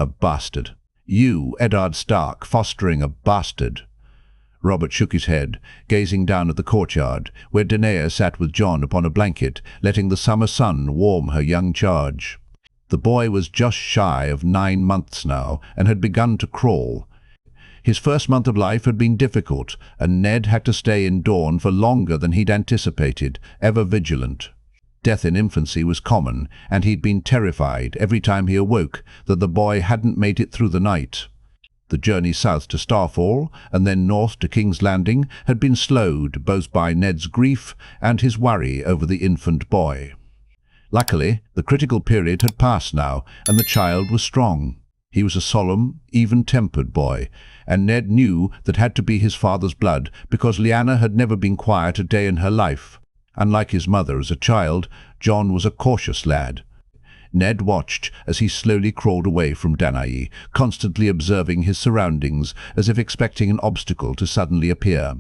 A bastard. You, Eddard Stark, fostering a bastard. Robert shook his head, gazing down at the courtyard, where Danae sat with John upon a blanket, letting the summer sun warm her young charge. The boy was just shy of 9 months now, and had begun to crawl. His first month of life had been difficult, and Ned had to stay in Dawn for longer than he'd anticipated, ever vigilant. Death in infancy was common, and he'd been terrified every time he awoke that the boy hadn't made it through the night. The journey south to Starfall, and then north to King's Landing, had been slowed both by Ned's grief and his worry over the infant boy. Luckily, the critical period had passed now, and the child was strong. He was a solemn, even-tempered boy, and Ned knew that had to be his father's blood, because Lyanna had never been quiet a day in her life. Unlike his mother as a child, John was a cautious lad. Ned watched as he slowly crawled away from Danae, constantly observing his surroundings as if expecting an obstacle to suddenly appear.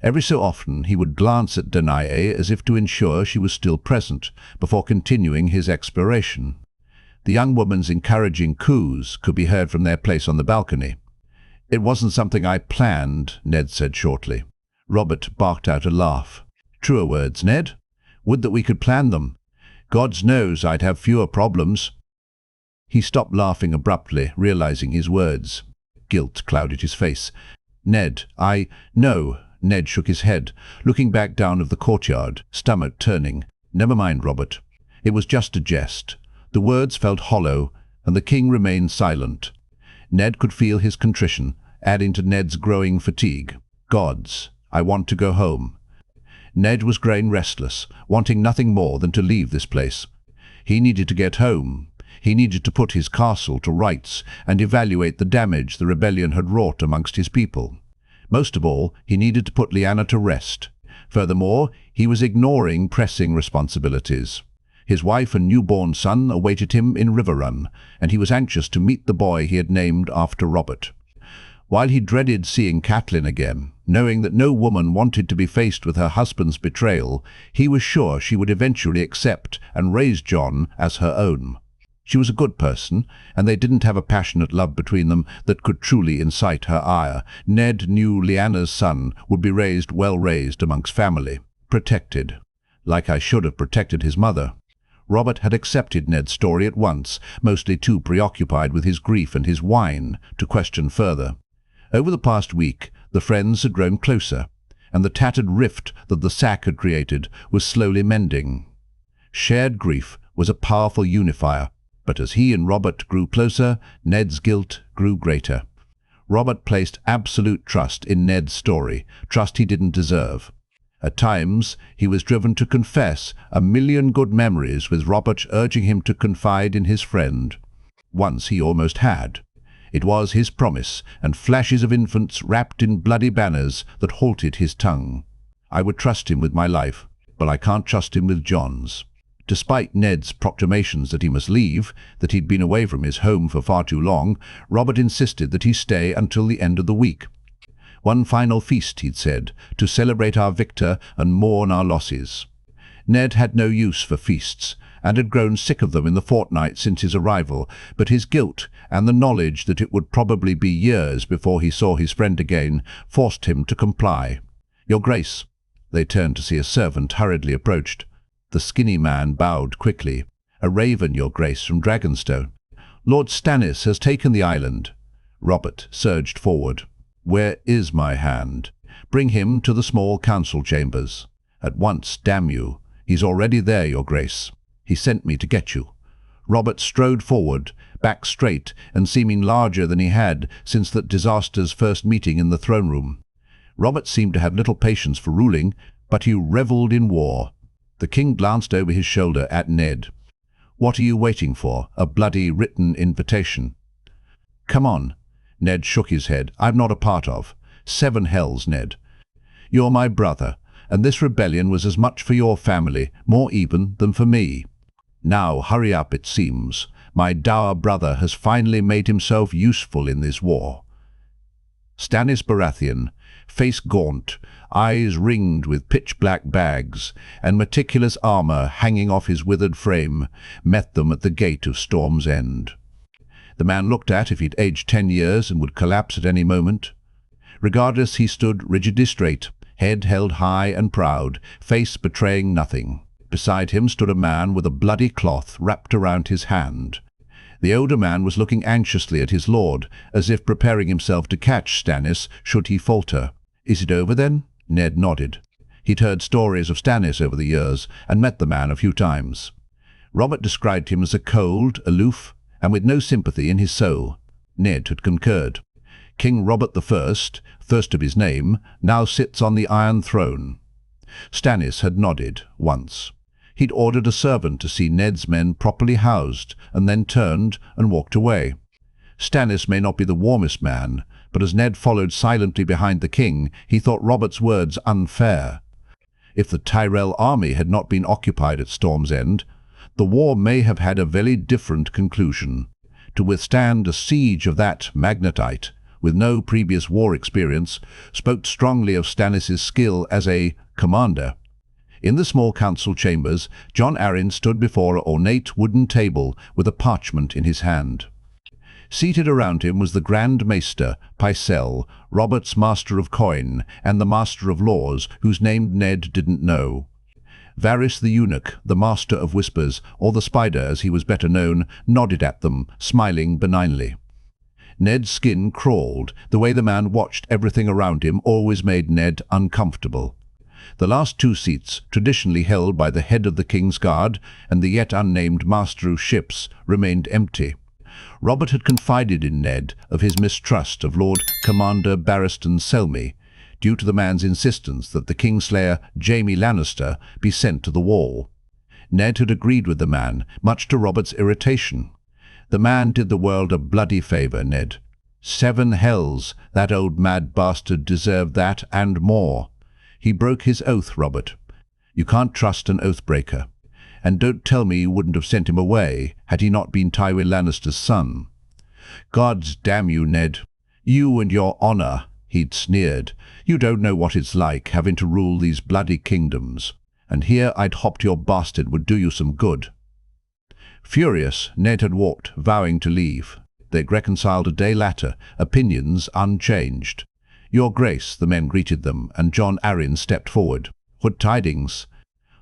Every so often he would glance at Danae as if to ensure she was still present, before continuing his exploration. The young woman's encouraging coos could be heard from their place on the balcony. "It wasn't something I planned," Ned said shortly. Robert barked out a laugh. "Truer words, Ned. Would that we could plan them. Gods knows I'd have fewer problems." He stopped laughing abruptly, realizing his words. Guilt clouded his face. No." Ned shook his head, looking back down of the courtyard, stomach turning. "Never mind, Robert. It was just a jest." The words felt hollow, and the king remained silent. Ned could feel his contrition, adding to Ned's growing fatigue. "Gods, I want to go home." Ned was growing restless, wanting nothing more than to leave this place. He needed to get home. He needed to put his castle to rights and evaluate the damage the rebellion had wrought amongst his people. Most of all, he needed to put Lyanna to rest. Furthermore, he was ignoring pressing responsibilities. His wife and newborn son awaited him in Riverrun, and he was anxious to meet the boy he had named after Robert. While he dreaded seeing Catelyn again, knowing that no woman wanted to be faced with her husband's betrayal, he was sure she would eventually accept and raise John as her own. She was a good person, and they didn't have a passionate love between them that could truly incite her ire. Ned knew Lyanna's son would be well raised amongst family, protected, like I should have protected his mother. Robert had accepted Ned's story at once, mostly too preoccupied with his grief and his wine to question further. Over the past week, the friends had grown closer, and the tattered rift that the sack had created was slowly mending. Shared grief was a powerful unifier, but as he and Robert grew closer, Ned's guilt grew greater. Robert placed absolute trust in Ned's story, trust he didn't deserve. At times, he was driven to confess a million good memories with Robert urging him to confide in his friend. Once he almost had. It was his promise, and flashes of infants wrapped in bloody banners that halted his tongue. I would trust him with my life, but I can't trust him with John's. Despite Ned's proclamations that he must leave, that he'd been away from his home for far too long, Robert insisted that he stay until the end of the week. One final feast, he'd said, to celebrate our victor and mourn our losses. Ned had no use for feasts, and had grown sick of them in the fortnight since his arrival, but his guilt and the knowledge that it would probably be years before he saw his friend again forced him to comply. "Your Grace." They turned to see a servant hurriedly approached. The skinny man bowed quickly. "A raven, Your Grace, from Dragonstone. Lord Stannis has taken the island." Robert surged forward. "Where is my hand? Bring him to the small council chambers. At once, damn you. He's already there, Your Grace. He sent me to get you." Robert strode forward, back straight and seeming larger than he had since that disaster's first meeting in the throne room. Robert seemed to have little patience for ruling, but he revelled in war. The king glanced over his shoulder at Ned. "What are you waiting for? A bloody written invitation?" "Come on." Ned shook his head. "I'm not a part of. 7 hells, Ned. You're my brother, and this rebellion was as much for your family, more even, than for me. Now hurry up, it seems. My dour brother has finally made himself useful in this war." Stannis Baratheon, face gaunt, eyes ringed with pitch-black bags, and meticulous armor hanging off his withered frame, met them at the gate of Storm's End. The man looked as if he'd aged 10 years and would collapse at any moment. Regardless, he stood rigidly straight, head held high and proud, face betraying nothing. Beside him stood a man with a bloody cloth wrapped around his hand. The older man was looking anxiously at his lord, as if preparing himself to catch Stannis should he falter. "Is it over then?" Ned nodded. He'd heard stories of Stannis over the years and met the man a few times. Robert described him as a cold, aloof, and with no sympathy in his soul. Ned had concurred. King Robert the first of his name, now sits on the Iron Throne. Stannis had nodded once. He'd ordered a servant to see Ned's men properly housed, and then turned and walked away. Stannis may not be the warmest man, but as Ned followed silently behind the king, he thought Robert's words unfair. If the Tyrell army had not been occupied at Storm's End, the war may have had a very different conclusion. To withstand a siege of that magnetite, with no previous war experience, spoke strongly of Stannis' skill as a commander. In the small council chambers, Jon Arryn stood before an ornate wooden table with a parchment in his hand. Seated around him was the Grand Maester, Pycelle, Robert's Master of Coin, and the Master of Laws, whose name Ned didn't know. Varys the Eunuch, the Master of Whispers, or the Spider as he was better known, nodded at them, smiling benignly. Ned's skin crawled. The way the man watched everything around him always made Ned uncomfortable. The last two seats, traditionally held by the head of the King's Guard and the yet unnamed Master of Ships, remained empty. Robert had confided in Ned of his mistrust of Lord Commander Barristan Selmy, due to the man's insistence that the Kingslayer Jaime Lannister be sent to the wall. Ned had agreed with the man, much to Robert's irritation. The man did the world a bloody favour, Ned. 7 hells, that old mad bastard deserved that and more. He broke his oath, Robert. You can't trust an oath-breaker. And don't tell me you wouldn't have sent him away had he not been Tywin Lannister's son. Gods damn you, Ned. You and your honour, he'd sneered. You don't know what it's like, having to rule these bloody kingdoms. And here I'd hopped your bastard would do you some good. Furious, Ned had walked, vowing to leave. They'd reconciled a day later, opinions unchanged. Your Grace, the men greeted them, and Jon Arryn stepped forward. What tidings?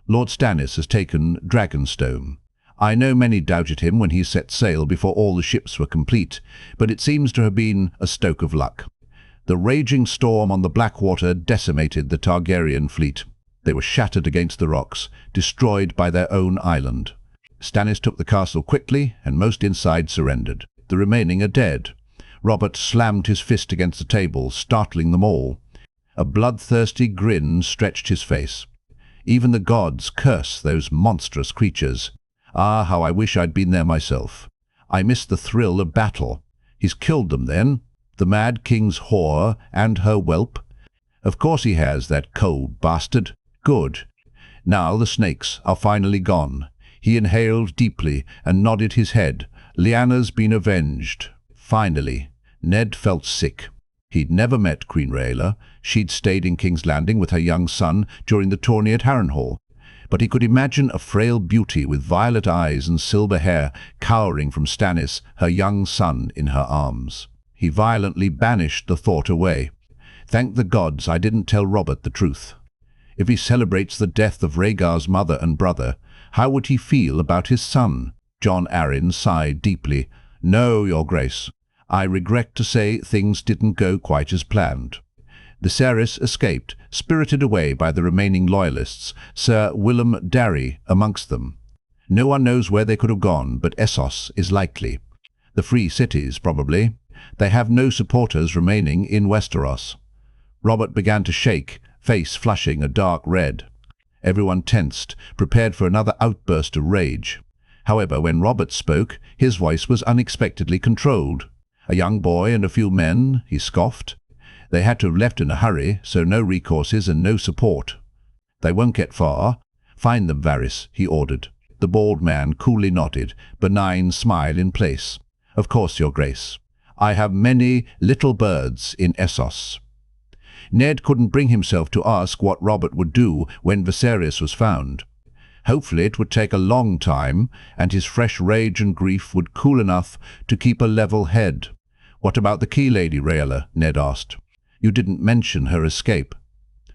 Lord Stannis has taken Dragonstone. I know many doubted him when he set sail before all the ships were complete, but it seems to have been a stroke of luck. The raging storm on the Blackwater decimated the Targaryen fleet. They were shattered against the rocks, destroyed by their own island. Stannis took the castle quickly, and most inside surrendered. The remaining are dead. Robert slammed his fist against the table, startling them all. A bloodthirsty grin stretched his face. Even the gods curse those monstrous creatures. Ah, how I wish I'd been there myself. I missed the thrill of battle. He's killed them then, the mad king's whore and her whelp. Of course he has, that cold bastard. Good. Now the snakes are finally gone. He inhaled deeply and nodded his head. Lyanna's been avenged. Finally. Ned felt sick. He'd never met Queen Rhaella. She'd stayed in King's Landing with her young son during the tourney at Harrenhal. But he could imagine a frail beauty with violet eyes and silver hair cowering from Stannis, her young son in her arms. He violently banished the thought away. Thank the gods I didn't tell Robert the truth. If he celebrates the death of Rhaegar's mother and brother, how would he feel about his son? Jon Arryn sighed deeply. No, Your Grace. I regret to say things didn't go quite as planned. Viserys escaped, spirited away by the remaining loyalists, Sir Willem Darry amongst them. No one knows where they could have gone, but Essos is likely. The Free Cities, probably. They have no supporters remaining in Westeros. Robert began to shake, face flushing a dark red. Everyone tensed, prepared for another outburst of rage. However, when Robert spoke, his voice was unexpectedly controlled. A young boy and a few men, he scoffed. They had to have left in a hurry, so no recourses and no support. They won't get far. Find them, Varys, he ordered. The bald man coolly nodded, benign smile in place. Of course, Your Grace. I have many little birds in Essos. Ned couldn't bring himself to ask what Robert would do when Viserys was found. Hopefully it would take a long time, and his fresh rage and grief would cool enough to keep a level head. "What about the key lady, Raella?" Ned asked. "You didn't mention her escape."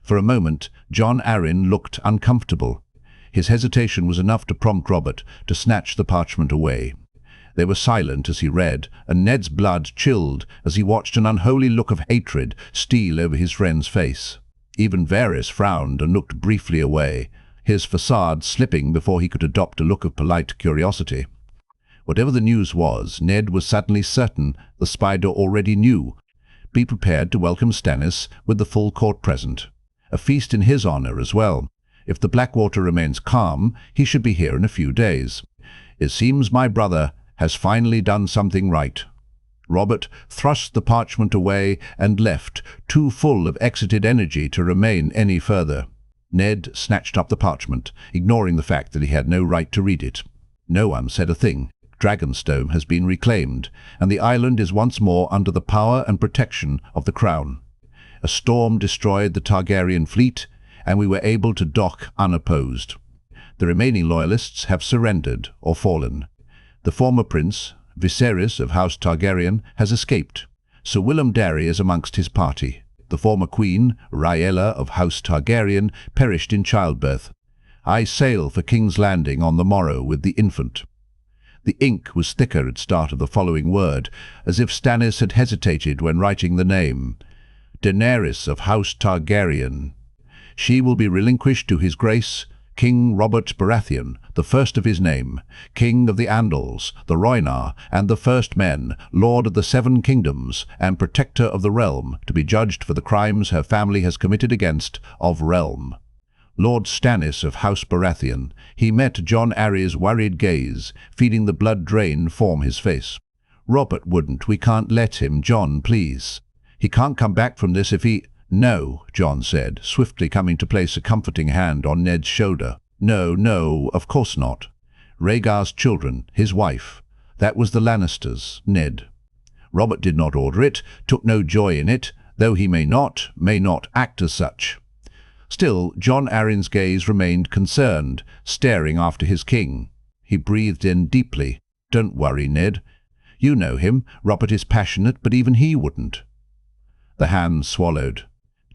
For a moment, John Arryn looked uncomfortable. His hesitation was enough to prompt Robert to snatch the parchment away. They were silent as he read, and Ned's blood chilled as he watched an unholy look of hatred steal over his friend's face. Even Varys frowned and looked briefly away, his facade slipping before he could adopt a look of polite curiosity. Whatever the news was, Ned was suddenly certain the spider already knew. Be prepared to welcome Stannis with the full court present. A feast in his honor as well. If the Blackwater remains calm, he should be here in a few days. It seems my brother has finally done something right. Robert thrust the parchment away and left, too full of exited energy to remain any further. Ned snatched up the parchment, ignoring the fact that he had no right to read it. No one said a thing. Dragonstone has been reclaimed, and the island is once more under the power and protection of the Crown. A storm destroyed the Targaryen fleet, and we were able to dock unopposed. The remaining loyalists have surrendered or fallen. The former prince, Viserys of House Targaryen, has escaped. Sir Willem Darry is amongst his party. The former queen, Raella of House Targaryen, perished in childbirth. I sail for King's Landing on the morrow with the infant. The ink was thicker at start of the following word, as if Stannis had hesitated when writing the name. Daenerys of House Targaryen. She will be relinquished to his grace, King Robert Baratheon, the first of his name, King of the Andals, the Rhoynar, and the First Men, Lord of the Seven Kingdoms, and Protector of the Realm, to be judged for the crimes her family has committed against of realm. Lord Stannis of House Baratheon. He met John Arryn's worried gaze, feeling the blood drain form his face. "Robert wouldn't. We can't let him. John, please. He can't come back from this if he—" "No," John said, swiftly coming to place a comforting hand on Ned's shoulder. No, of course not. Rhaegar's children, his wife. That was the Lannisters, Ned. Robert did not order it, took no joy in it, though he may not act as such." Still, John Arryn's gaze remained concerned, staring after his king. He breathed in deeply. "Don't worry, Ned. You know him. Robert is passionate, but even he wouldn't." The hand swallowed.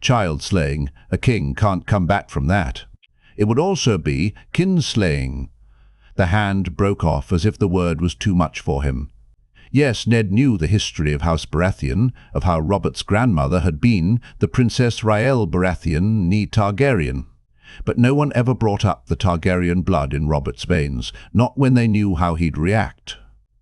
Child-slaying, a king can't come back from that. It would also be kinslaying. The hand broke off as if the word was too much for him. Yes, Ned knew the history of House Baratheon, of how Robert's grandmother had been the Princess Raelle Baratheon née Targaryen. But no one ever brought up the Targaryen blood in Robert's veins, not when they knew how he'd react.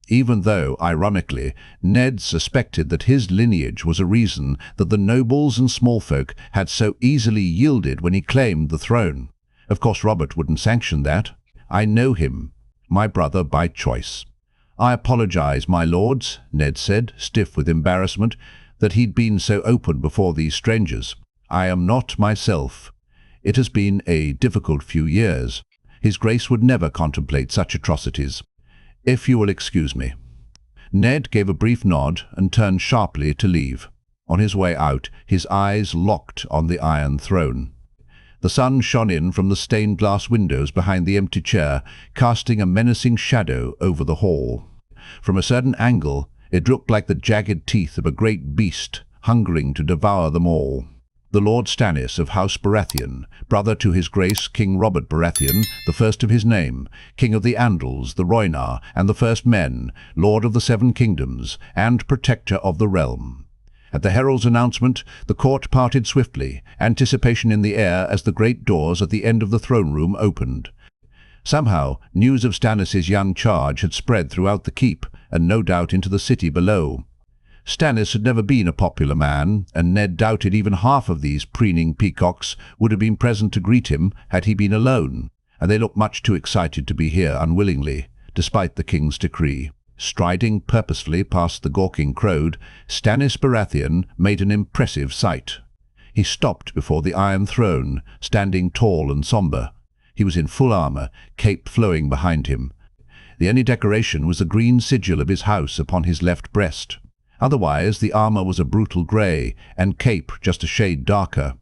Even though, ironically, Ned suspected that his lineage was a reason that the nobles and small folk had so easily yielded when he claimed the throne. Of course Robert wouldn't sanction that. "I know him, my brother by choice." "I apologize, my lords," Ned said, stiff with embarrassment, that he'd been so open before these strangers. "I am not myself. It has been a difficult few years. His Grace would never contemplate such atrocities. If you will excuse me." Ned gave a brief nod and turned sharply to leave. On his way out, his eyes locked on the Iron Throne. The sun shone in from the stained-glass windows behind the empty chair, casting a menacing shadow over the hall. From a certain angle, it looked like the jagged teeth of a great beast, hungering to devour them all. The Lord Stannis of House Baratheon, brother to his Grace King Robert Baratheon, the first of his name, King of the Andals, the Rhoynar, and the First Men, Lord of the Seven Kingdoms, and Protector of the Realm. At the herald's announcement, the court parted swiftly, anticipation in the air as the great doors at the end of the throne room opened. Somehow, news of Stannis' young charge had spread throughout the keep, and no doubt into the city below. Stannis had never been a popular man, and Ned doubted even half of these preening peacocks would have been present to greet him had he been alone, and they looked much too excited to be here unwillingly, despite the king's decree. Striding purposefully past the gawking crowd, Stannis Baratheon made an impressive sight. He stopped before the Iron Throne, standing tall and sombre. He was in full armour, cape flowing behind him. The only decoration was the green sigil of his house upon his left breast. Otherwise, the armour was a brutal grey, and cape just a shade darker.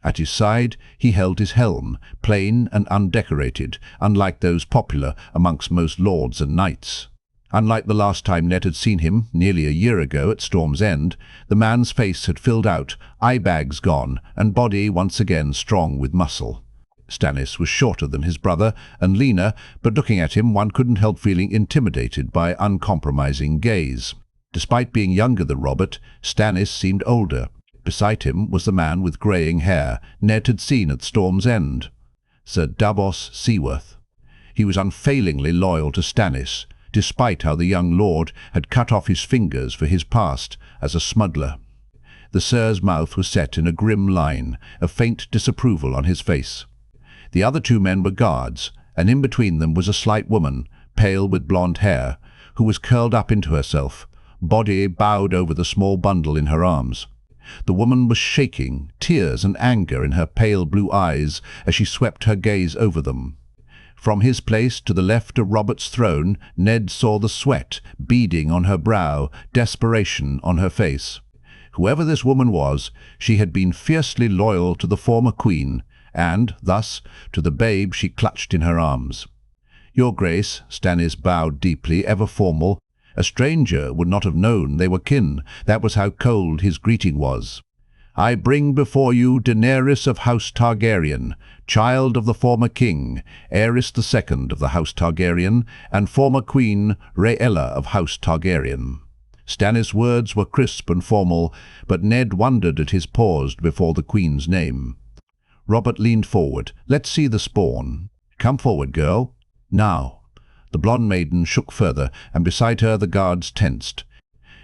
At his side he held his helm, plain and undecorated, unlike those popular amongst most lords and knights. Unlike the last time Ned had seen him, nearly a year ago at Storm's End, the man's face had filled out, eye bags gone, and body once again strong with muscle. Stannis was shorter than his brother and leaner, but looking at him one couldn't help feeling intimidated by uncompromising gaze. Despite being younger than Robert, Stannis seemed older. Beside him was the man with greying hair Ned had seen at Storm's End, Sir Davos Seaworth. He was unfailingly loyal to Stannis, despite how the young lord had cut off his fingers for his past as a smuggler. The Sir's mouth was set in a grim line, a faint disapproval on his face. The other two men were guards, and in between them was a slight woman, pale with blonde hair, who was curled up into herself, body bowed over the small bundle in her arms. The woman was shaking, tears and anger in her pale blue eyes as she swept her gaze over them. From his place to the left of Robert's throne, Ned saw the sweat beading on her brow, desperation on her face. Whoever this woman was, she had been fiercely loyal to the former queen, and, thus, to the babe she clutched in her arms. "Your Grace," Stannis bowed deeply, ever formal. A stranger would not have known they were kin. That was how cold his greeting was. "I bring before you Daenerys of House Targaryen, child of the former king, heiress the second of the House Targaryen, and former queen Rhaella of House Targaryen." Stannis' words were crisp and formal, but Ned wondered at his pause before the queen's name. Robert leaned forward. "Let's see the spawn. Come forward, girl. Now." The blonde maiden shook further, and beside her the guards tensed.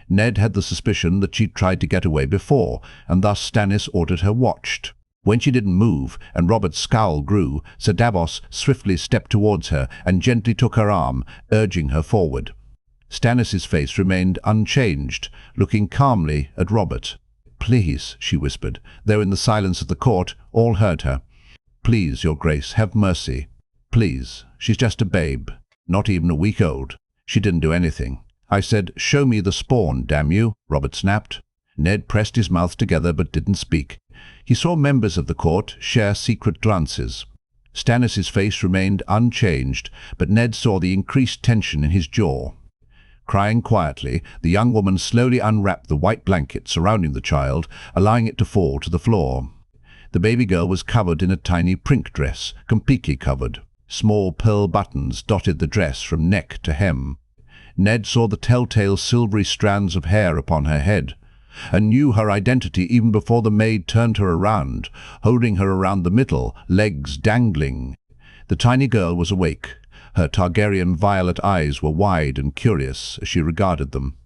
Ned had the suspicion that she'd tried to get away before, and thus Stannis ordered her watched. When she didn't move, and Robert's scowl grew, Sir Davos swiftly stepped towards her and gently took her arm, urging her forward. Stannis's face remained unchanged, looking calmly at Robert. "Please," she whispered, though in the silence of the court all heard her. "Please, Your Grace, have mercy. Please, she's just a babe, not even a week old. She didn't do anything." "I said, show me the spawn, damn you," Robert snapped. Ned pressed his mouth together but didn't speak. He saw members of the court share secret glances. Stannis's face remained unchanged, but Ned saw the increased tension in his jaw. Crying quietly, the young woman slowly unwrapped the white blanket surrounding the child, allowing it to fall to the floor. The baby girl was covered in a tiny prink dress, completely covered. Small pearl buttons dotted the dress from neck to hem. Ned saw the telltale silvery strands of hair upon her head, and knew her identity even before the maid turned her around, holding her around the middle, legs dangling. The tiny girl was awake. Her Targaryen violet eyes were wide and curious as she regarded them.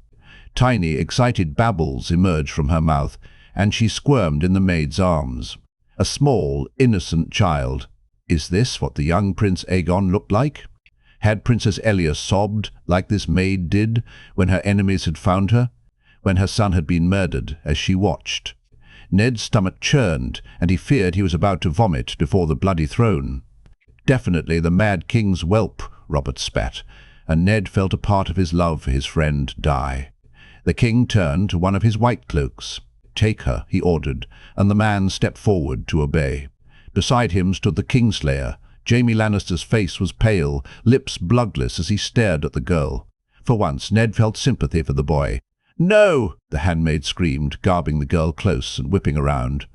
Tiny, excited babbles emerged from her mouth, and she squirmed in the maid's arms. A small, innocent child. Is this what the young Prince Aegon looked like? Had Princess Elia sobbed like this maid did when her enemies had found her, when her son had been murdered as she watched? Ned's stomach churned, and he feared he was about to vomit before the bloody throne. "Definitely the Mad King's whelp," Robert spat, and Ned felt a part of his love for his friend die. The king turned to one of his white cloaks. "Take her," he ordered, and the man stepped forward to obey. Beside him stood the Kingslayer. Jaime Lannister's face was pale, lips bloodless as he stared at the girl. For once, Ned felt sympathy for the boy. "No!" the handmaid screamed, garbing the girl close and whipping around.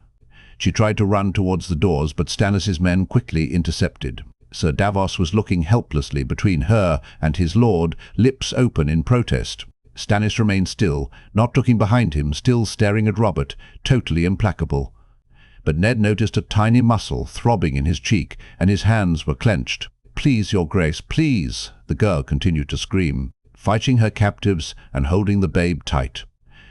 She tried to run towards the doors, but Stannis' men quickly intercepted. Sir Davos was looking helplessly between her and his lord, lips open in protest. Stannis remained still, not looking behind him, still staring at Robert, totally implacable. But Ned noticed a tiny muscle throbbing in his cheek, and his hands were clenched. "Please, Your Grace, please!" the girl continued to scream, fighting her captives and holding the babe tight.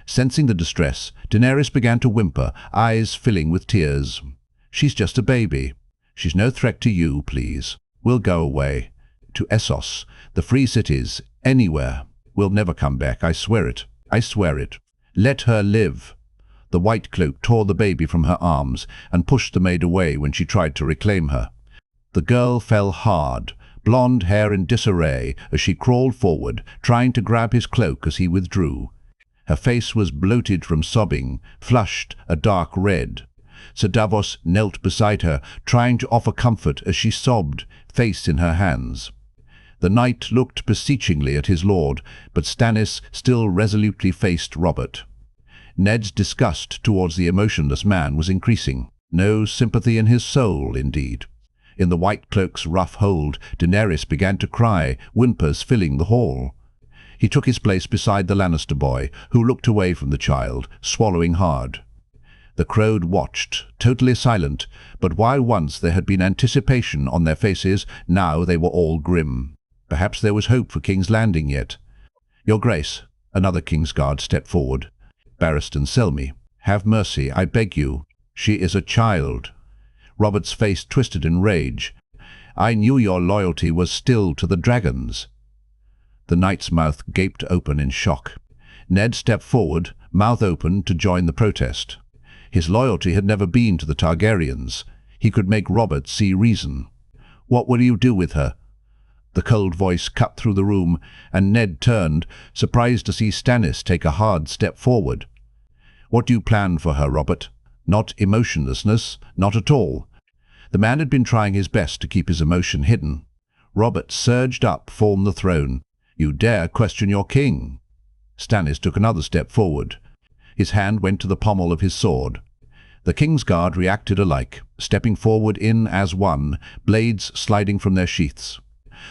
Sensing the distress, Daenerys began to whimper, eyes filling with tears. "She's just a baby. She's no threat to you, please. We'll go away. To Essos, the free cities, anywhere. We'll never come back, I swear it. I swear it. Let her live." The white cloak tore the baby from her arms and pushed the maid away when she tried to reclaim her. The girl fell hard, blonde hair in disarray, as she crawled forward, trying to grab his cloak as he withdrew. Her face was bloated from sobbing, flushed a dark red. Sir Davos knelt beside her, trying to offer comfort as she sobbed, face in her hands. The knight looked beseechingly at his lord, but Stannis still resolutely faced Robert. Ned's disgust towards the emotionless man was increasing. No sympathy in his soul, indeed. In the White Cloak's rough hold, Daenerys began to cry, whimpers filling the hall. He took his place beside the Lannister boy, who looked away from the child, swallowing hard. The crowd watched, totally silent, but while once there had been anticipation on their faces, now they were all grim. Perhaps there was hope for King's Landing yet. "Your Grace," another Kingsguard stepped forward. "Barristan Selmy, have mercy, I beg you. She is a child." Robert's face twisted in rage. "I knew your loyalty was still to the dragons." The knight's mouth gaped open in shock. Ned stepped forward, mouth open, to join the protest. His loyalty had never been to the Targaryens. He could make Robert see reason. "What will you do with her?" The cold voice cut through the room, and Ned turned, surprised to see Stannis take a hard step forward. "What do you plan for her, Robert?" Not emotionlessness, not at all. The man had been trying his best to keep his emotion hidden. Robert surged up from the throne. "You dare question your king?" Stannis took another step forward. His hand went to the pommel of his sword. The Kingsguard reacted alike, stepping forward in as one, blades sliding from their sheaths.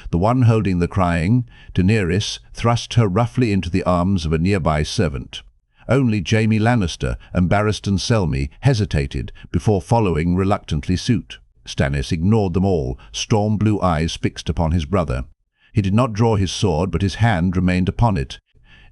The one holding the crying, Daenerys, thrust her roughly into the arms of a nearby servant. Only Jaime Lannister and Barristan Selmy hesitated before following reluctantly suit. Stannis ignored them all, storm blue eyes fixed upon his brother. He did not draw his sword, but his hand remained upon it.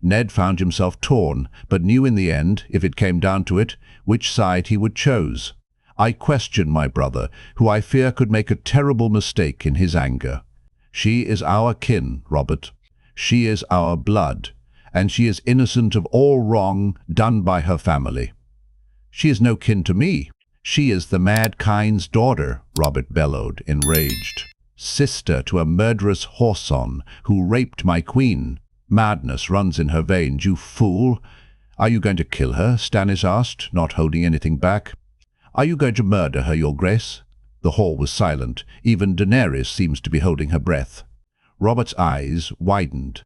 Ned found himself torn, but knew in the end, if it came down to it, which side he would choose. "I question my brother, who I fear could make a terrible mistake in his anger. She is our kin, Robert. She is our blood, and she is innocent of all wrong done by her family." "She is no kin to me. She is the Mad Kind's daughter," Robert bellowed, enraged. "Sister to a murderous whoreson who raped my queen. Madness runs in her veins, you fool." "Are you going to kill her?" Stannis asked, not holding anything back. "Are you going to murder her, Your Grace?" The hall was silent. Even Daenerys seems to be holding her breath. Robert's eyes widened.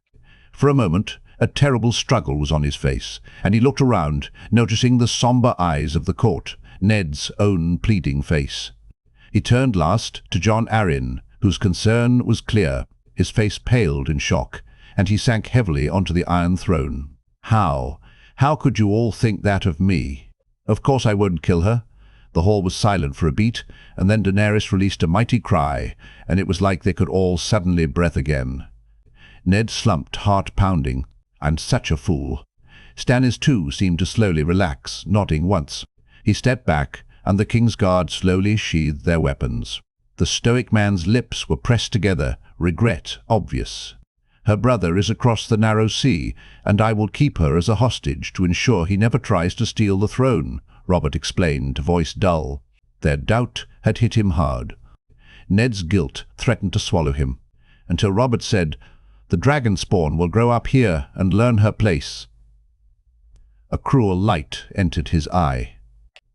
For a moment, a terrible struggle was on his face, and he looked around, noticing the somber eyes of the court, Ned's own pleading face. He turned last to Jon Arryn, whose concern was clear. His face paled in shock, and he sank heavily onto the Iron Throne. "How? How could you all think that of me? Of course I won't kill her." The hall was silent for a beat, and then Daenerys released a mighty cry, and it was like they could all suddenly breathe again. Ned slumped, heart pounding. "I'm such a fool." Stannis too seemed to slowly relax, nodding once. He stepped back, and the Kingsguard slowly sheathed their weapons. The stoic man's lips were pressed together, regret obvious. "Her brother is across the narrow sea, and I will keep her as a hostage to ensure he never tries to steal the throne," Robert explained, voice dull. Their doubt had hit him hard. Ned's guilt threatened to swallow him, until Robert said, "The dragon spawn will grow up here and learn her place." A cruel light entered his eye.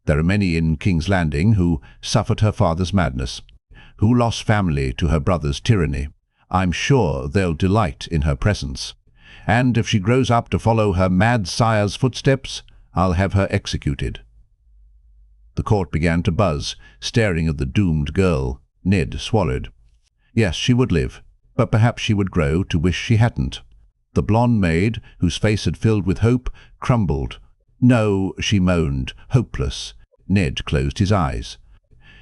There are many in King's Landing who suffered her father's madness, who lost family to her brother's tyranny. I'm sure they'll delight in her presence. And if she grows up to follow her mad sire's footsteps, I'll have her executed. The court began to buzz, staring at the doomed girl. Ned swallowed. Yes, she would live, but perhaps she would grow to wish she hadn't. The blonde maid, whose face had filled with hope, crumbled. "No," she moaned, hopeless. Ned closed his eyes.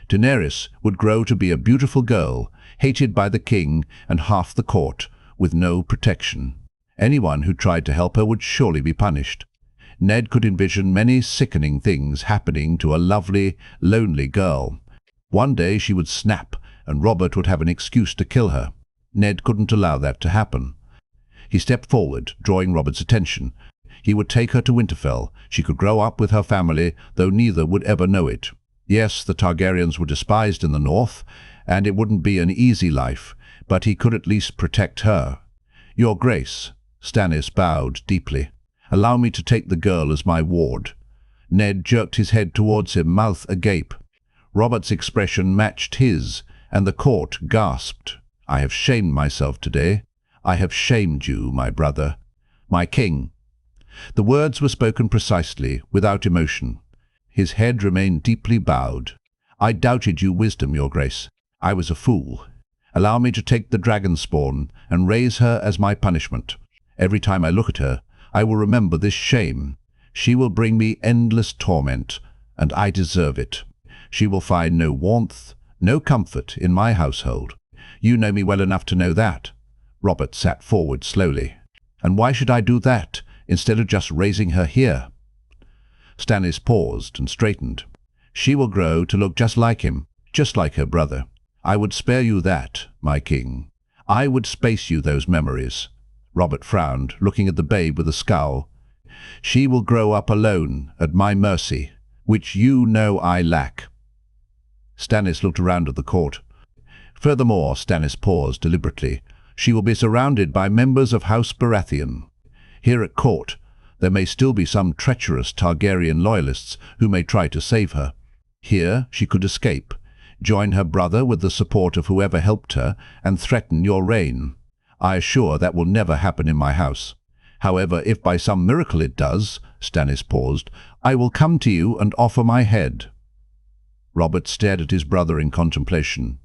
Daenerys would grow to be a beautiful girl, hated by the king and half the court, with no protection. Anyone who tried to help her would surely be punished. Ned could envision many sickening things happening to a lovely, lonely girl. One day she would snap, and Robert would have an excuse to kill her. Ned couldn't allow that to happen. He stepped forward, drawing Robert's attention. He would take her to Winterfell. She could grow up with her family, though neither would ever know it. Yes, the Targaryens were despised in the north, and it wouldn't be an easy life, but he could at least protect her. "Your Grace," Stannis bowed deeply, "allow me to take the girl as my ward." Ned jerked his head towards him, mouth agape. Robert's expression matched his, and the court gasped. "I have shamed myself today. I have shamed you, my brother. My king." The words were spoken precisely, without emotion. His head remained deeply bowed. "I doubted your wisdom, your grace. I was a fool. Allow me to take the dragon spawn and raise her as my punishment. Every time I look at her, I will remember this shame. She will bring me endless torment, and I deserve it. She will find no warmth, no comfort in my household. You know me well enough to know that." Robert sat forward slowly. "And why should I do that, instead of just raising her here?" Stannis paused and straightened. "She will grow to look just like him, just like her brother. I would spare you that, my king. I would space you those memories." Robert frowned, looking at the babe with a scowl. "She will grow up alone, at my mercy, which you know I lack." Stannis looked around at the court. "Furthermore," Stannis paused deliberately, "she will be surrounded by members of House Baratheon. Here at court, there may still be some treacherous Targaryen loyalists who may try to save her. Here she could escape, join her brother with the support of whoever helped her, and threaten your reign. I assure that will never happen in my house. However, if by some miracle it does," Stannis paused, "I will come to you and offer my head." Robert stared at his brother in contemplation.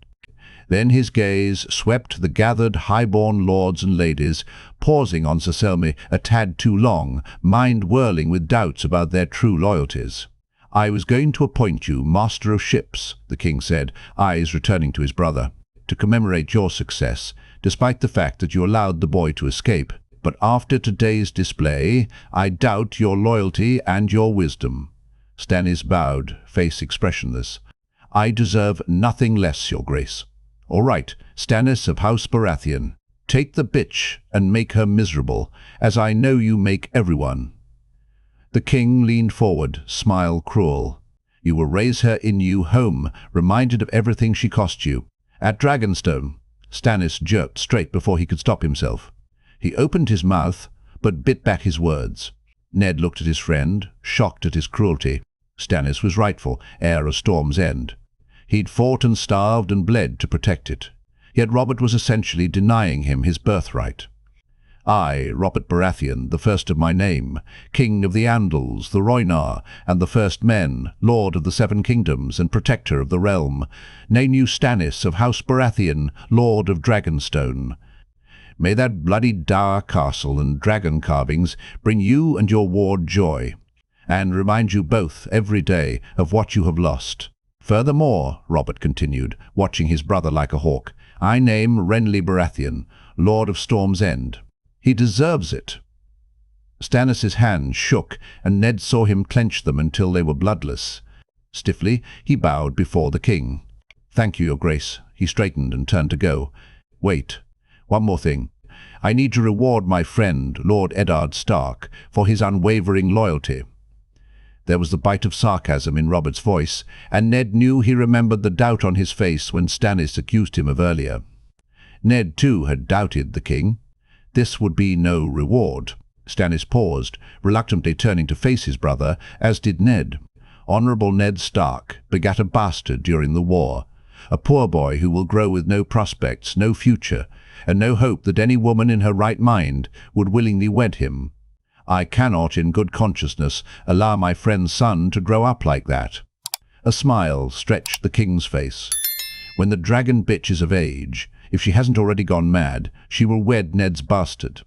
Then his gaze swept the gathered high-born lords and ladies, pausing on Sir Selmy a tad too long, mind whirling with doubts about their true loyalties. "I was going to appoint you Master of Ships," the king said, eyes returning to his brother, "to commemorate your success, despite the fact that you allowed the boy to escape. But after today's display, I doubt your loyalty and your wisdom." Stannis bowed, face expressionless. "I deserve nothing less, your grace." "All right, Stannis of House Baratheon, take the bitch and make her miserable, as I know you make everyone." The king leaned forward, smile cruel. "You will raise her in new home, reminded of everything she cost you. At Dragonstone." Stannis jerked straight before he could stop himself. He opened his mouth, but bit back his words. Ned looked at his friend, shocked at his cruelty. Stannis was rightful, heir of Storm's End. He'd fought and starved and bled to protect it. Yet Robert was essentially denying him his birthright. "I, Robert Baratheon, the first of my name, King of the Andals, the Rhoynar, and the First Men, Lord of the Seven Kingdoms and Protector of the Realm, name you Stannis of House Baratheon, Lord of Dragonstone. May that bloody dour castle and dragon carvings bring you and your ward joy, and remind you both every day of what you have lost. Furthermore," Robert continued, watching his brother like a hawk, "I name Renly Baratheon, Lord of Storm's End. He deserves it." Stannis' hands shook, and Ned saw him clench them until they were bloodless. Stiffly, he bowed before the king. "Thank you, your grace." He straightened and turned to go. "Wait. One more thing. I need to reward my friend, Lord Eddard Stark, for his unwavering loyalty." There was the bite of sarcasm in Robert's voice, and Ned knew he remembered the doubt on his face when Stannis accused him of earlier. Ned, too, had doubted the king. This would be no reward. Stannis paused, reluctantly turning to face his brother, as did Ned. Honourable Ned Stark begat a bastard during the war, a poor boy who will grow with no prospects, no future, and no hope that any woman in her right mind would willingly wed him. I cannot, in good consciousness, allow my friend's son to grow up like that. A smile stretched the king's face. When the dragon bitch is of age, if she hasn't already gone mad, she will wed Ned's bastard.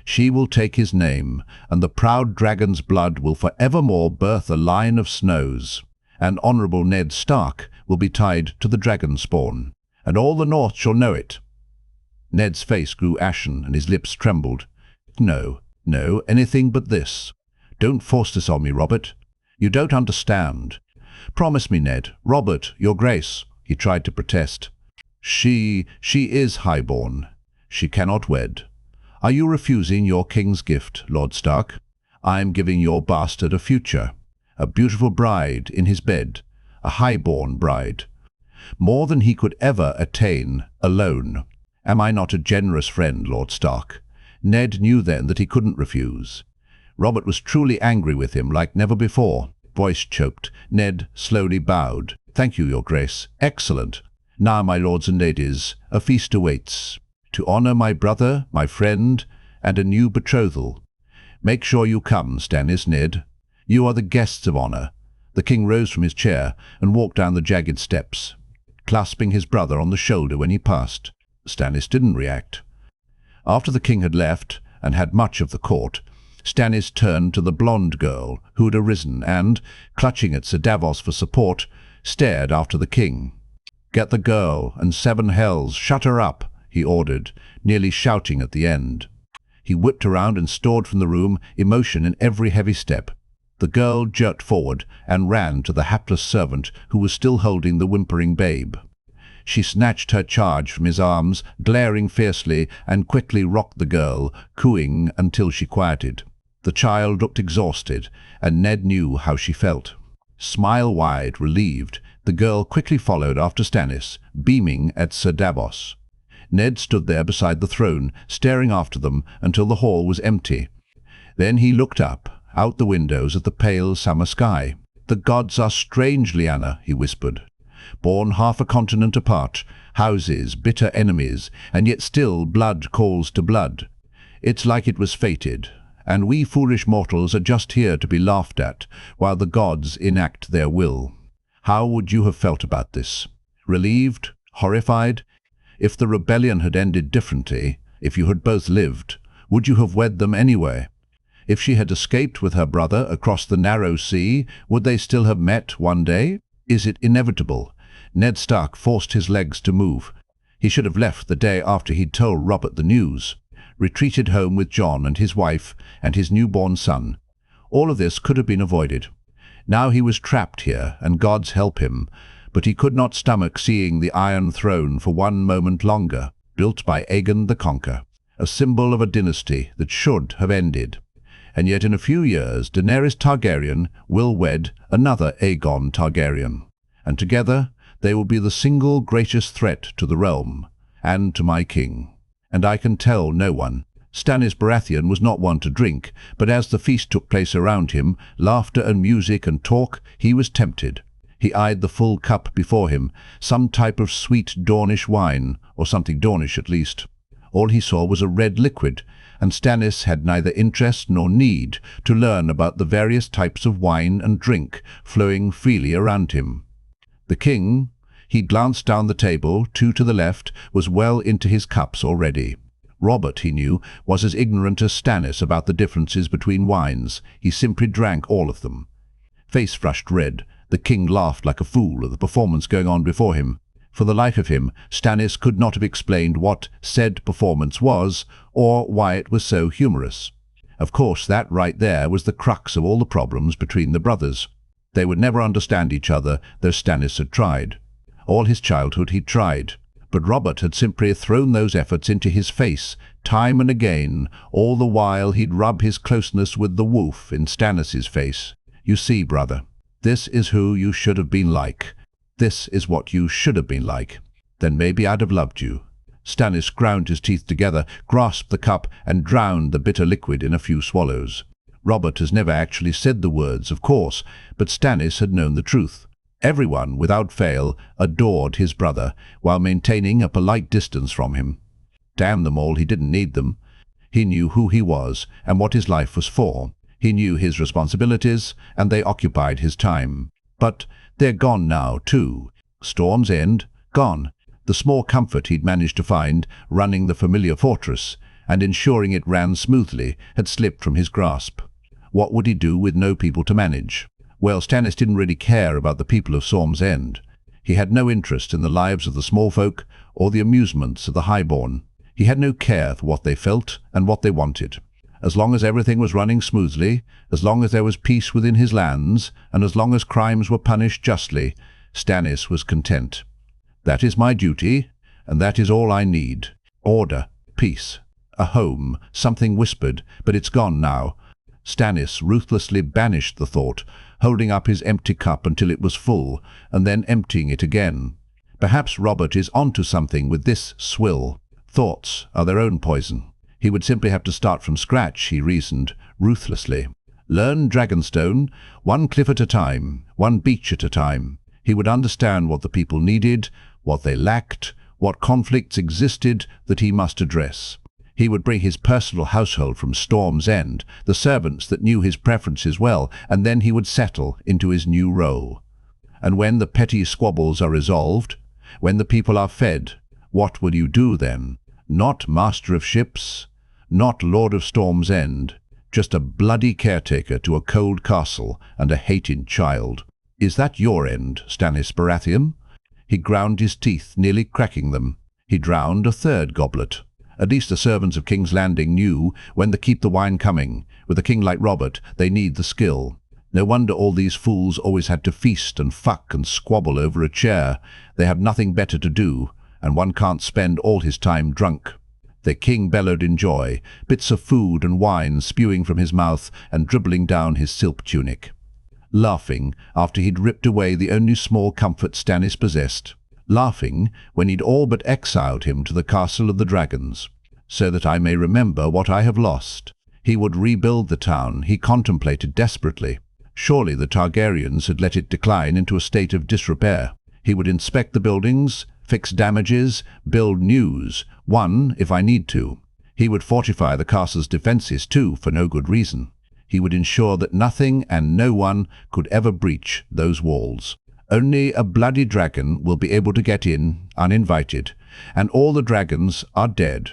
She will take his name, and the proud dragon's blood will forevermore birth a line of snows. And Honourable Ned Stark will be tied to the dragon spawn, and all the North shall know it. Ned's face grew ashen, and his lips trembled. No, anything but this. Don't force this on me, Robert. You don't understand. Promise me, Ned. Robert, your grace. He tried to protest. She is highborn. She cannot wed. Are you refusing your king's gift, Lord Stark? I am giving your bastard a future, a beautiful bride in his bed, a highborn bride. More than he could ever attain alone. Am I not a generous friend, Lord Stark? Ned knew then that he couldn't refuse. Robert was truly angry with him like never before. voice choked. Ned slowly bowed. "Thank you, Your Grace. Excellent. Now, my lords and ladies, a feast awaits. To honor my brother, my friend, and a new betrothal. Make sure you come, Stannis, Ned. You are the guests of honor." The king rose from his chair and walked down the jagged steps, clasping his brother on the shoulder when he passed. Stannis didn't react. After the king had left, and had much of the court, Stannis turned to the blonde girl who had arisen and, clutching at Sir Davos for support, stared after the king. "Get the girl, and 7 hells, shut her up," he ordered, nearly shouting at the end. He whipped around and stormed from the room, emotion in every heavy step. The girl jerked forward and ran to the hapless servant who was still holding the whimpering babe. She snatched her charge from his arms, glaring fiercely, and quickly rocked the girl, cooing until she quieted. The child looked exhausted, and Ned knew how she felt. Smile-wide, relieved, the girl quickly followed after Stannis, beaming at Sir Davos. Ned stood there beside the throne, staring after them until the hall was empty. Then he looked up, out the windows at the pale summer sky. "The gods are strange, Lyanna," he whispered. "Born half a continent apart, houses, bitter enemies, and yet still blood calls to blood. It's like it was fated, and we foolish mortals are just here to be laughed at, while the gods enact their will." How would you have felt about this? Relieved? Horrified? If the rebellion had ended differently, if you had both lived, would you have wed them anyway? If she had escaped with her brother across the narrow sea, would they still have met one day? Is it inevitable? Ned Stark forced his legs to move. He should have left the day after he'd told Robert the news, retreated home with Jon and his wife and his newborn son. All of this could have been avoided. Now he was trapped here, and gods help him, but he could not stomach seeing the Iron Throne for one moment longer, built by Aegon the Conqueror, a symbol of a dynasty that should have ended. And yet in a few years Daenerys Targaryen will wed another Aegon Targaryen, and together they will be the single greatest threat to the realm, and to my king. And I can tell no one. Stannis Baratheon was not one to drink, but as the feast took place around him, laughter and music and talk, he was tempted. He eyed the full cup before him, some type of sweet Dornish wine, or something Dornish at least. All he saw was a red liquid, and Stannis had neither interest nor need to learn about the various types of wine and drink flowing freely around him. The king, he glanced down the table, 2 to the left, was well into his cups already. Robert, he knew, was as ignorant as Stannis about the differences between wines. He simply drank all of them. Face flushed red, the king laughed like a fool at the performance going on before him. For the life of him, Stannis could not have explained what said performance was, or why it was so humorous. Of course, that right there was the crux of all the problems between the brothers. They would never understand each other, though Stannis had tried. All his childhood he'd tried. But Robert had simply thrown those efforts into his face, time and again, all the while he'd rub his closeness with the wolf in Stannis's face. "You see, brother, this is who you should have been like. This is what you should have been like. Then maybe I'd have loved you." Stannis ground his teeth together, grasped the cup, and drowned the bitter liquid in a few swallows. Robert has never actually said the words, of course, but Stannis had known the truth. Everyone, without fail, adored his brother, while maintaining a polite distance from him. Damn them all, he didn't need them. He knew who he was, and what his life was for. He knew his responsibilities, and they occupied his time. But they're gone now, too. Storm's End, gone. The small comfort he'd managed to find, running the familiar fortress, and ensuring it ran smoothly, had slipped from his grasp. What would he do with no people to manage? Well, Stannis didn't really care about the people of Storm's End. He had no interest in the lives of the small folk or the amusements of the highborn. He had no care for what they felt and what they wanted. As long as everything was running smoothly, as long as there was peace within his lands, and as long as crimes were punished justly, Stannis was content. "That is my duty, and that is all I need. Order, peace, a home," something whispered, but it's gone now. Stannis ruthlessly banished the thought, holding up his empty cup until it was full, and then emptying it again. Perhaps Robert is onto something with this swill. Thoughts are their own poison. He would simply have to start from scratch, he reasoned, ruthlessly. Learn Dragonstone, one cliff at a time, one beach at a time. He would understand what the people needed, what they lacked, what conflicts existed that he must address. He would bring his personal household from Storm's End, the servants that knew his preferences well, and then he would settle into his new role. And when the petty squabbles are resolved, when the people are fed, what will you do then? Not master of ships, not lord of Storm's End, just a bloody caretaker to a cold castle and a hated child. Is that your end, Stannis Baratheon? He ground his teeth, nearly cracking them. He drowned a third goblet. At least the servants of King's Landing knew when to keep the wine coming. With a king like Robert, they need the skill. No wonder all these fools always had to feast and fuck and squabble over a chair. They have nothing better to do, and one can't spend all his time drunk. The king bellowed in joy, bits of food and wine spewing from his mouth and dribbling down his silk tunic. Laughing after he'd ripped away the only small comfort Stannis possessed. Laughing when he'd all but exiled him to the Castle of the Dragons. So that I may remember what I have lost. He would rebuild the town he contemplated desperately. Surely the Targaryens had let it decline into a state of disrepair. He would inspect the buildings, fix damages, build news, one if I need to. He would fortify the castle's defences too, for no good reason. He would ensure that nothing and no one could ever breach those walls. Only a bloody dragon will be able to get in, uninvited, and all the dragons are dead.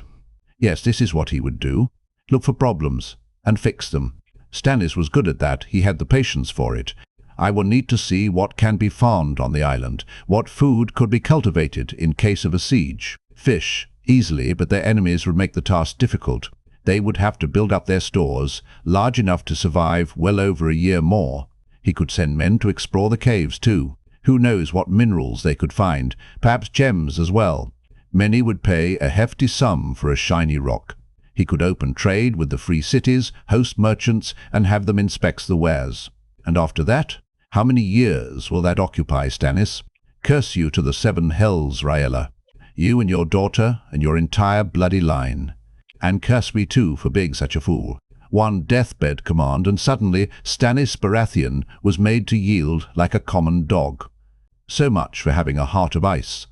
Yes, this is what he would do. Look for problems, and fix them. Stannis was good at that, he had the patience for it. I will need to see what can be farmed on the island, what food could be cultivated in case of a siege. Fish, easily, but their enemies would make the task difficult. They would have to build up their stores, large enough to survive well over a year more. He could send men to explore the caves too. Who knows what minerals they could find, perhaps gems as well. Many would pay a hefty sum for a shiny rock. He could open trade with the free cities, host merchants, and have them inspect the wares. And after that, how many years will that occupy, Stannis? Curse you to the 7 hells, Rhaella. You and your daughter and your entire bloody line. And curse me too for being such a fool. One deathbed command, and suddenly Stannis Baratheon was made to yield like a common dog. So much for having a heart of ice.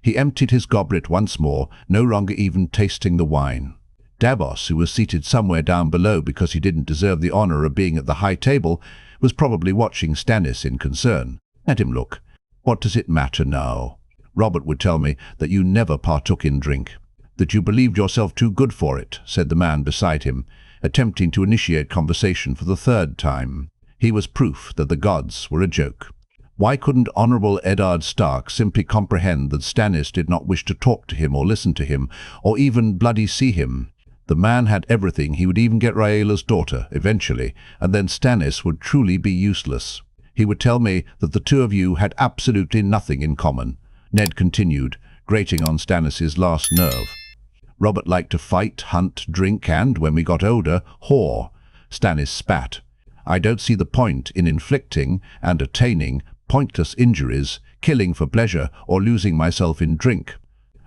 He emptied his goblet once more, no longer even tasting the wine. Davos, who was seated somewhere down below because he didn't deserve the honor of being at the high table, was probably watching Stannis in concern. Let him look. What does it matter now? Robert would tell me that you never partook in drink, that you believed yourself too good for it, said the man beside him, attempting to initiate conversation for the 3rd time. He was proof that the gods were a joke. Why couldn't Honorable Eddard Stark simply comprehend that Stannis did not wish to talk to him or listen to him, or even bloody see him? The man had everything. He would even get Rhaella's daughter, eventually, and then Stannis would truly be useless. He would tell me that the two of you had absolutely nothing in common. Ned continued, grating on Stannis's last nerve. Robert liked to fight, hunt, drink, and, when we got older, whore. Stannis spat. I don't see the point in inflicting and attaining pointless injuries, killing for pleasure, or losing myself in drink,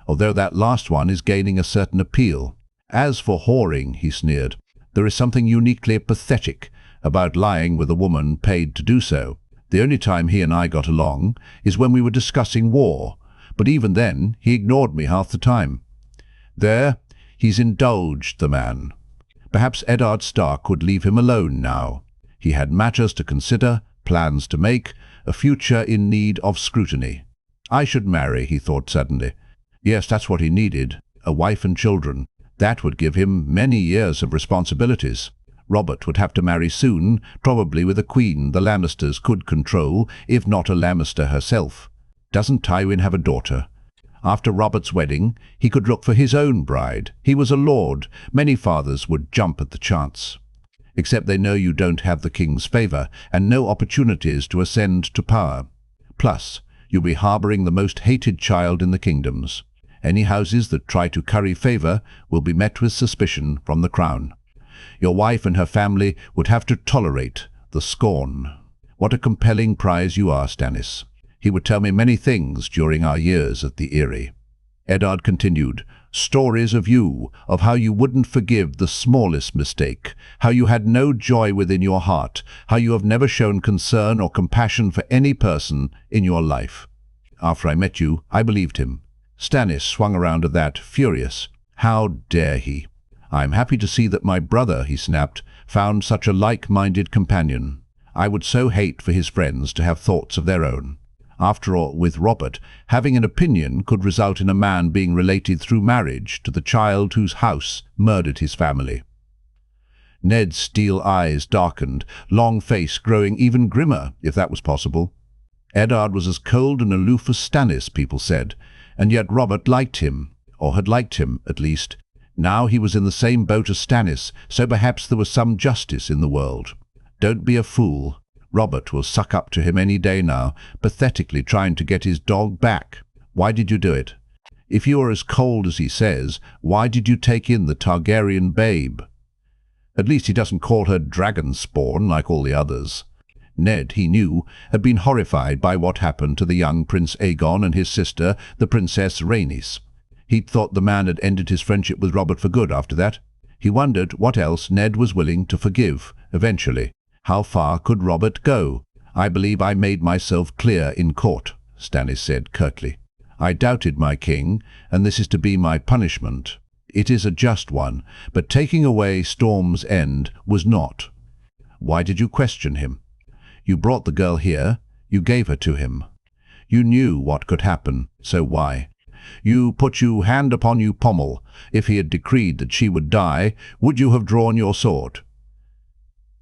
although that last one is gaining a certain appeal. As for whoring, he sneered, there is something uniquely pathetic about lying with a woman paid to do so. The only time he and I got along is when we were discussing war, but even then he ignored me half the time. There, he's indulged, the man. Perhaps Eddard Stark would leave him alone now. He had matters to consider, plans to make, a future in need of scrutiny. I should marry, he thought suddenly. Yes, that's what he needed, a wife and children. That would give him many years of responsibilities. Robert would have to marry soon, probably with a queen the Lannisters could control, if not a Lannister herself. Doesn't Tywin have a daughter? After Robert's wedding, he could look for his own bride. He was a lord. Many fathers would jump at the chance. Except they know you don't have the king's favour, and no opportunities to ascend to power. Plus, you'll be harbouring the most hated child in the kingdoms. Any houses that try to curry favour will be met with suspicion from the crown. Your wife and her family would have to tolerate the scorn. What a compelling prize you are, Stannis. He would tell me many things during our years at the Eyrie. Eddard continued. Stories of you, of how you wouldn't forgive the smallest mistake, how you had no joy within your heart, how you have never shown concern or compassion for any person in your life. After I met you, I believed him. Stannis swung around at that, furious. How dare he? I'm happy to see that my brother, he snapped, found such a like-minded companion. I would so hate for his friends to have thoughts of their own. After all, with Robert, having an opinion could result in a man being related through marriage to the child whose house murdered his family. Ned's steel eyes darkened, long face growing even grimmer, if that was possible. Eddard was as cold and aloof as Stannis, people said, and yet Robert liked him, or had liked him, at least. Now he was in the same boat as Stannis, so perhaps there was some justice in the world. Don't be a fool. Robert will suck up to him any day now, pathetically trying to get his dog back. Why did you do it? If you are as cold as he says, why did you take in the Targaryen babe? At least he doesn't call her dragon spawn like all the others. Ned, he knew, had been horrified by what happened to the young Prince Aegon and his sister, the Princess Rhaenys. He'd thought the man had ended his friendship with Robert for good after that. He wondered what else Ned was willing to forgive, eventually. How far could Robert go? I believe I made myself clear in court, Stannis said curtly. I doubted my king, and this is to be my punishment. It is a just one, but taking away Storm's End was not. Why did you question him? You brought the girl here. You gave her to him. You knew what could happen, so why? You put you hand upon you pommel. If he had decreed that she would die, would you have drawn your sword?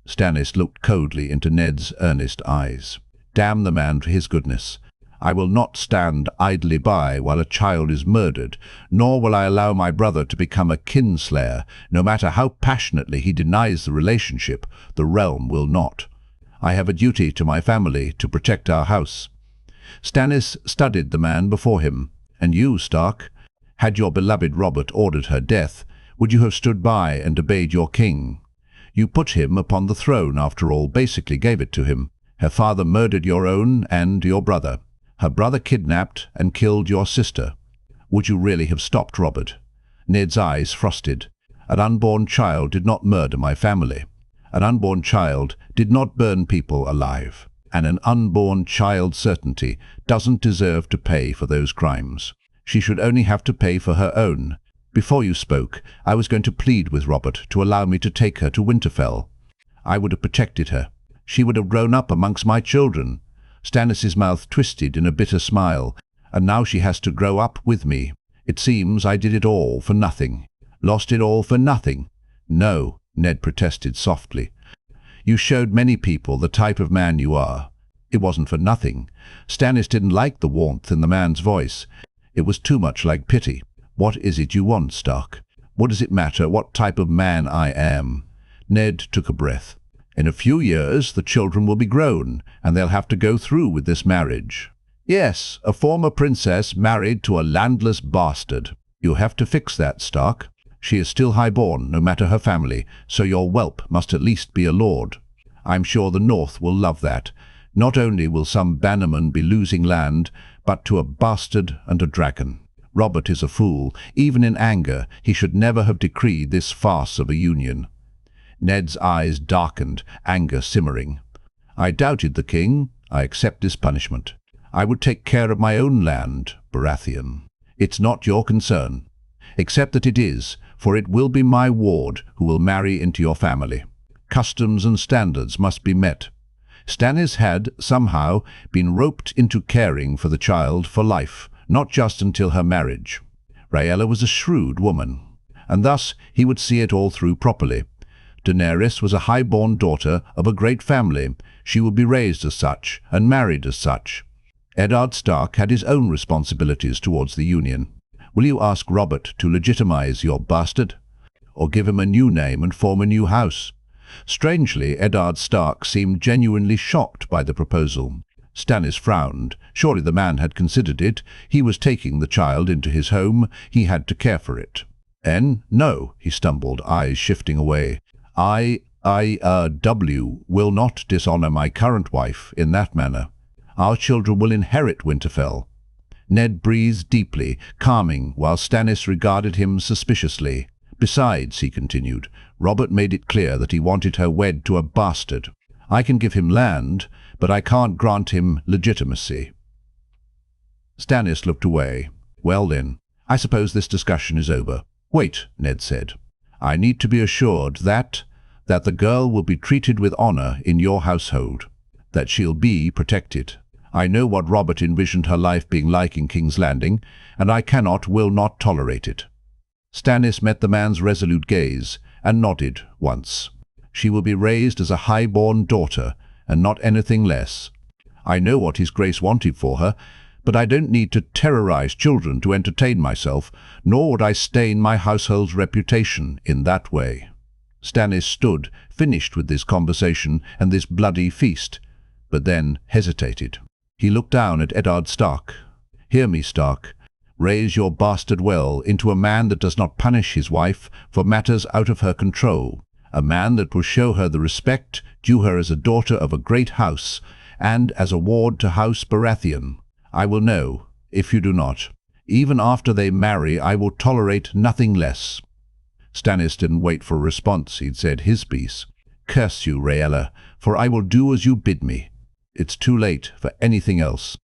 Stannis looked coldly into Ned's earnest eyes. Damn the man for his goodness. I will not stand idly by while a child is murdered, nor will I allow my brother to become a kinslayer. No matter how passionately he denies the relationship, the realm will not. I have a duty to my family to protect our house. Stannis studied the man before him. And you, Stark, had your beloved Robert ordered her death, would you have stood by and obeyed your king? You put him upon the throne, after all, basically gave it to him. Her father murdered your own and your brother. Her brother kidnapped and killed your sister. Would you really have stopped Robert? Ned's eyes frosted. An unborn child did not murder my family. An unborn child did not burn people alive. And an unborn child's certainty doesn't deserve to pay for those crimes. She should only have to pay for her own. Before you spoke, I was going to plead with Robert to allow me to take her to Winterfell. I would have protected her. She would have grown up amongst my children. Stannis' mouth twisted in a bitter smile, and now she has to grow up with me. It seems I did it all for nothing. Lost it all for nothing. No, Ned protested softly. You showed many people the type of man you are. It wasn't for nothing. Stannis didn't like the warmth in the man's voice. It was too much like pity. What is it you want, Stark? What does it matter what type of man I am? Ned took a breath. In a few years, the children will be grown, and they'll have to go through with this marriage. Yes, a former princess married to a landless bastard. You have to fix that, Stark. She is still highborn, no matter her family, so your whelp must at least be a lord. I'm sure the North will love that. Not only will some bannerman be losing land, but to a bastard and a dragon. Robert is a fool. Even in anger, he should never have decreed this farce of a union. Ned's eyes darkened, anger simmering. I doubted the king. I accept this punishment. I would take care of my own land, Baratheon. It's not your concern. Accept that it is, for it will be my ward who will marry into your family. Customs and standards must be met. Stannis had, somehow, been roped into caring for the child for life, not just until her marriage. Rhaella was a shrewd woman, and thus he would see it all through properly. Daenerys was a high-born daughter of a great family. She would be raised as such, and married as such. Eddard Stark had his own responsibilities towards the union. Will you ask Robert to legitimize your bastard? Or give him a new name and form a new house? Strangely, Eddard Stark seemed genuinely shocked by the proposal. Stannis frowned. Surely the man had considered it. He was taking the child into his home. He had to care for it. No, he stumbled, eyes shifting away. I will not dishonor my current wife in that manner. Our children will inherit Winterfell. Ned breathed deeply, calming, while Stannis regarded him suspiciously. Besides, he continued, Robert made it clear that he wanted her wed to a bastard. I can give him land, but I can't grant him legitimacy. Stannis looked away. Well then, I suppose this discussion is over. Wait, Ned said. I need to be assured that the girl will be treated with honor in your household, that she'll be protected. I know what Robert envisioned her life being like in King's Landing, and I will not tolerate it. Stannis met the man's resolute gaze and nodded once. She will be raised as a high-born daughter, and not anything less. I know what His Grace wanted for her, but I don't need to terrorize children to entertain myself, nor would I stain my household's reputation in that way. Stannis stood, finished with this conversation and this bloody feast, but then hesitated. He looked down at Eddard Stark. Hear me, Stark. Raise your bastard well into a man that does not punish his wife for matters out of her control, a man that will show her the respect due her as a daughter of a great house and as a ward to House Baratheon. I will know, if you do not. Even after they marry, I will tolerate nothing less. Stannis didn't wait for a response. He'd said his piece. Curse you, Rhaella, for I will do as you bid me. It's too late for anything else.